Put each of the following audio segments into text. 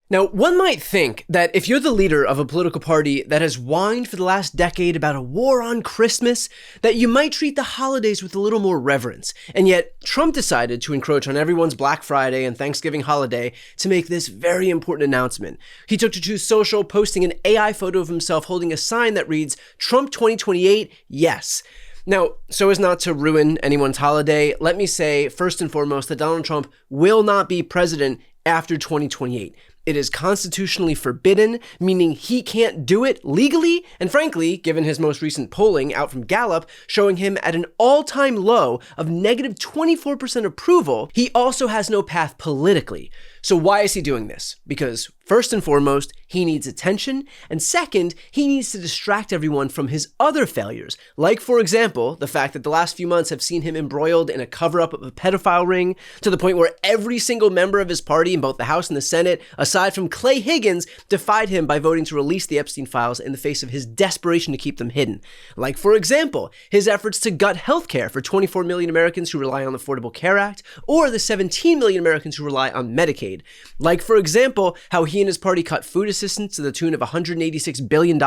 Now, one might think that if you're the leader of a political party that has whined for the last decade about a war on Christmas, that you might treat the holidays with a little more reverence. And yet, Trump decided to encroach on everyone's Black Friday and Thanksgiving holiday to make this very important announcement. He took to Truth Social, posting an AI photo of himself holding a sign that reads, "Trump 2028, yes." Now, so as not to ruin anyone's holiday, let me say, first and foremost, that Donald Trump will not be president after 2028. It is constitutionally forbidden, meaning he can't do it legally, and frankly, given his most recent polling out from Gallup, showing him at an all-time low of negative 24% approval, he also has no path politically. So why is he doing this? Because first and foremost, he needs attention, and second, he needs to distract everyone from his other failures, like, for example, the fact that the last few months have seen him embroiled in a cover-up of a pedophile ring, to the point where every single member of his party in both the House and the Senate, aside from Clay Higgins, defied him by voting to release the Epstein files in the face of his desperation to keep them hidden. Like, for example, his efforts to gut healthcare for 24 million Americans who rely on the Affordable Care Act, or the 17 million Americans who rely on Medicaid. Like, for example, how he and his party cut food assistance to the tune of $186 billion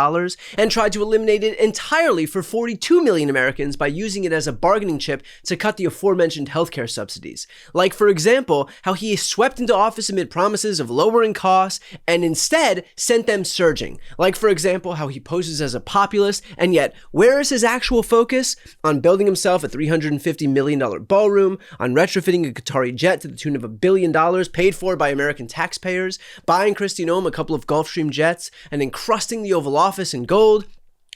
and tried to eliminate it entirely for 42 million Americans by using it as a bargaining chip to cut the aforementioned healthcare subsidies. Like, for example, how he swept into office amid promises of lowering costs and instead sent them surging. Like, for example, how he poses as a populist, and yet, where is his actual focus? On building himself a $350 million ballroom, on retrofitting a Qatari jet to the tune of $1 billion paid for by American taxpayers, buying Kristi Noem a couple of Gulfstream jets, and encrusting the Oval Office in gold,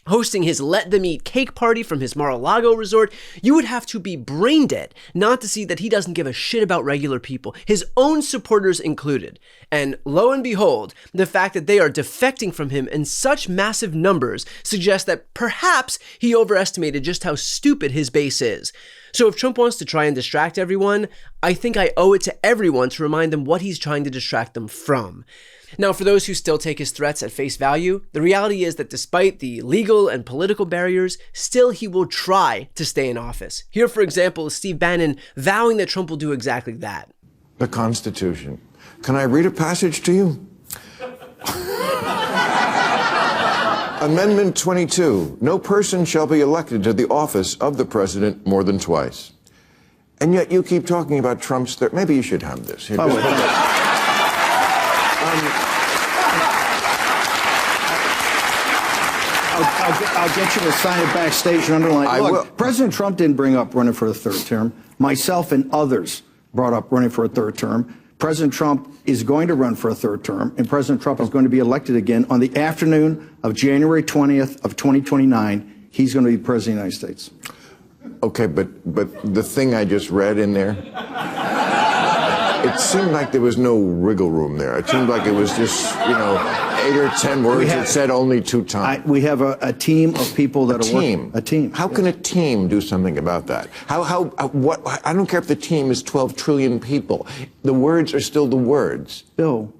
hosting his Let Them Eat cake party from his Mar-a-Lago resort. You would have to be brain dead not to see that he doesn't give a shit about regular people, his own supporters included. And lo and behold, the fact that they are defecting from him in such massive numbers suggests that perhaps he overestimated just how stupid his base is. So if Trump wants to try and distract everyone, I think I owe it to everyone to remind them what he's trying to distract them from. Now, for those who still take his threats at face value, the reality is that despite the legal and political barriers, still he will try to stay in office. Here, for example, is Steve Bannon vowing that Trump will do exactly that. The Constitution. Can I read a passage to you? Amendment 22. No person shall be elected to the office of the president more than twice. And yet you keep talking about Trump's... Maybe you should have this. Here, I'll get you to sign it backstage and underline. I will. President Trump didn't bring up running for a third term. Myself and others brought up running for a third term. President Trump is going to run for a third term, and President Trump is going to be elected again on the afternoon of January 20th of 2029. He's going to be president of the United States. Okay, but the thing I just read in there, it seemed like there was no wriggle room there. It seemed like it was just, 8 or 10 words that said only 2 times. We have a team of people that are working. A team. How can a team do something about that? What? I don't care if the team is 12 trillion people. The words are still the words. Bill,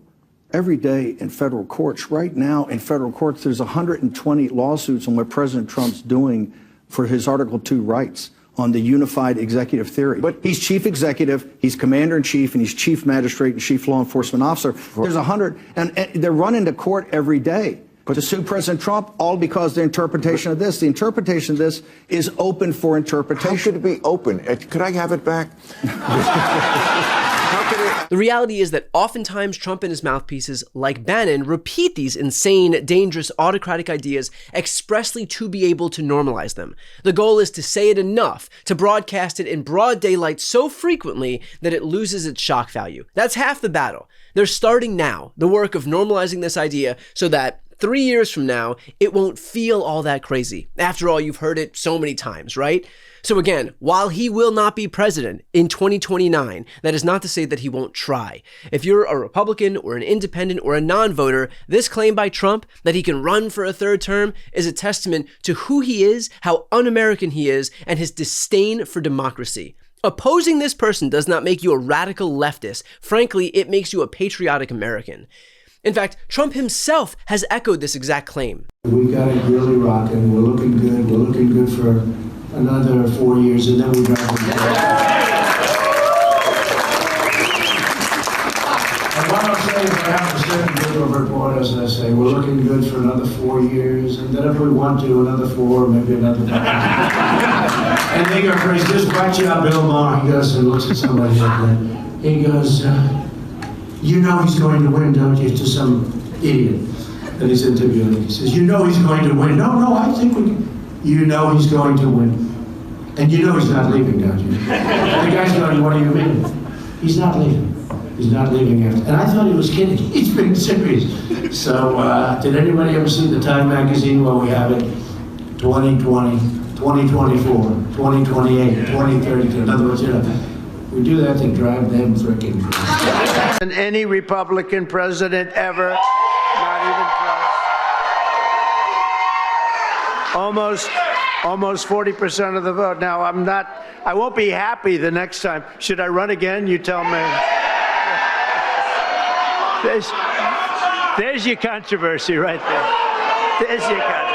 every day in federal courts, right now in federal courts, there's 120 lawsuits on what President Trump's doing for his Article 2 rights on the unified executive theory. But he's chief executive, he's commander in chief, and he's chief magistrate and chief law enforcement officer. There's 100, and they're running to court every day to sue President Trump, all because the interpretation of this. The interpretation of this is open for interpretation. How could it be open? Could I have it back? The reality is that oftentimes Trump and his mouthpieces, like Bannon, repeat these insane, dangerous, autocratic ideas expressly to be able to normalize them. The goal is to say it enough, to broadcast it in broad daylight so frequently that it loses its shock value. That's half the battle. They're starting now, the work of normalizing this idea so that 3 years from now, it won't feel all that crazy. After all, you've heard it so many times, right? So again, while he will not be president in 2029, that is not to say that he won't try. If you're a Republican or an independent or a non-voter, this claim by Trump that he can run for a third term is a testament to who he is, how un-American he is, and his disdain for democracy. Opposing this person does not make you a radical leftist. Frankly, it makes you a patriotic American. In fact, Trump himself has echoed this exact claim. We got it really rocking. We're looking good. We're looking good for another 4 years, and then we got it. And why don't you say, if I have a certain group of reporters that say, we're looking good for another 4 years, and then if we want to, another 4, maybe another 5. And they go crazy. Just watch out, Bill Maher. He goes and looks at somebody like that. He goes, you know he's going to win, don't you? To some idiot that he's interviewing. He says, you know he's going to win. No, I think we can. You know he's going to win. And you know he's not leaving, don't you? And the guy's going, what do you mean? He's not leaving. He's not leaving after. And I thought he was kidding. He's being serious. So, did anybody ever see the Time magazine where we have it 2020, 2024, 2028, 2032? In other words, you know, we do that to drive them freaking crazy. And any Republican president ever, not even close. Almost 40% of the vote. Now, I won't be happy the next time. Should I run again? You tell me. There's your controversy right there. There's your controversy.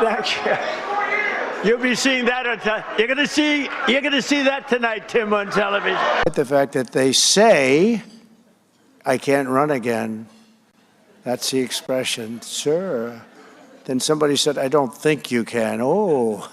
Thank you. You'll be seeing that on you're going to see that tonight, Tim, on television. The fact that they say I can't run again, that's the expression, sir. Then somebody said, I don't think you can. Oh.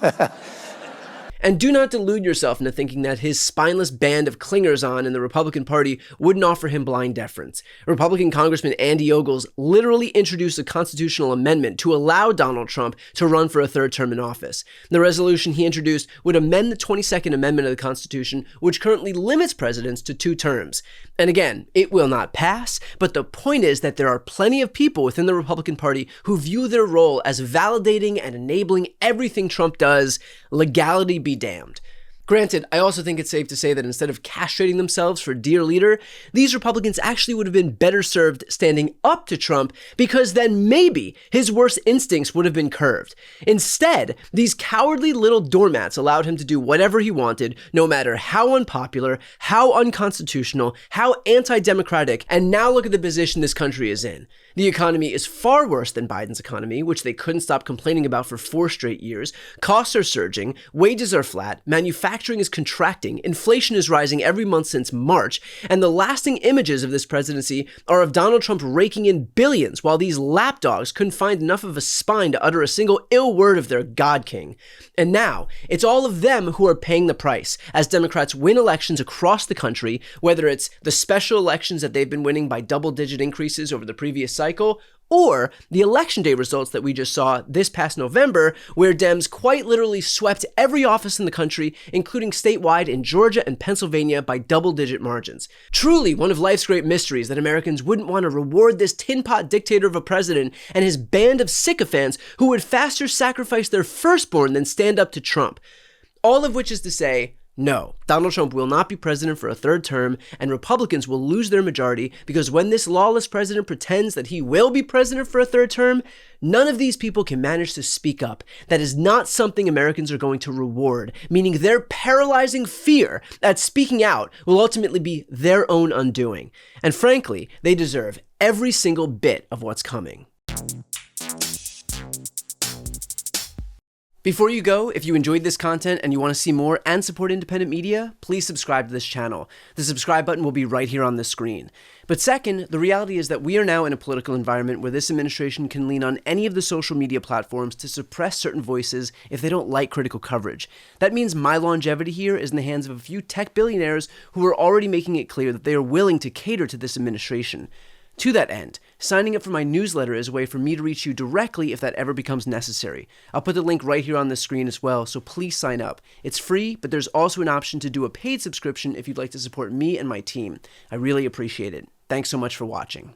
And do not delude yourself into thinking that his spineless band of clingers-on in the Republican Party wouldn't offer him blind deference. Republican Congressman Andy Ogles literally introduced a constitutional amendment to allow Donald Trump to run for a third term in office. The resolution he introduced would amend the 22nd Amendment of the Constitution, which currently limits presidents to 2 terms. And again, it will not pass, but the point is that there are plenty of people within the Republican Party who view their role as validating and enabling everything Trump does. Legality be damned. Granted, I also think it's safe to say that instead of castrating themselves for dear leader, these Republicans actually would have been better served standing up to Trump, because then maybe his worst instincts would have been curbed. Instead, these cowardly little doormats allowed him to do whatever he wanted, no matter how unpopular, how unconstitutional, how anti-democratic, and now look at the position this country is in. The economy is far worse than Biden's economy, which they couldn't stop complaining about for 4 straight years. Costs are surging, wages are flat, manufacturing is contracting, inflation is rising every month since March, and the lasting images of this presidency are of Donald Trump raking in billions while these lapdogs couldn't find enough of a spine to utter a single ill word of their God King. And now, it's all of them who are paying the price as Democrats win elections across the country, whether it's the special elections that they've been winning by double-digit increases over the previous cycle, or the election day results that we just saw this past November, where Dems quite literally swept every office in the country, including statewide in Georgia and Pennsylvania, by double-digit margins. Truly one of life's great mysteries that Americans wouldn't want to reward this tin pot dictator of a president and his band of sycophants who would faster sacrifice their firstborn than stand up to Trump. All of which is to say, no, Donald Trump will not be president for a third term, and Republicans will lose their majority, because when this lawless president pretends that he will be president for a third term, none of these people can manage to speak up. That is not something Americans are going to reward, meaning their paralyzing fear at speaking out will ultimately be their own undoing. And frankly, they deserve every single bit of what's coming. Before you go, if you enjoyed this content and you want to see more and support independent media, please subscribe to this channel. The subscribe button will be right here on the screen. But second, the reality is that we are now in a political environment where this administration can lean on any of the social media platforms to suppress certain voices if they don't like critical coverage. That means my longevity here is in the hands of a few tech billionaires who are already making it clear that they are willing to cater to this administration. To that end, signing up for my newsletter is a way for me to reach you directly if that ever becomes necessary. I'll put the link right here on the screen as well, so please sign up. It's free, but there's also an option to do a paid subscription if you'd like to support me and my team. I really appreciate it. Thanks so much for watching.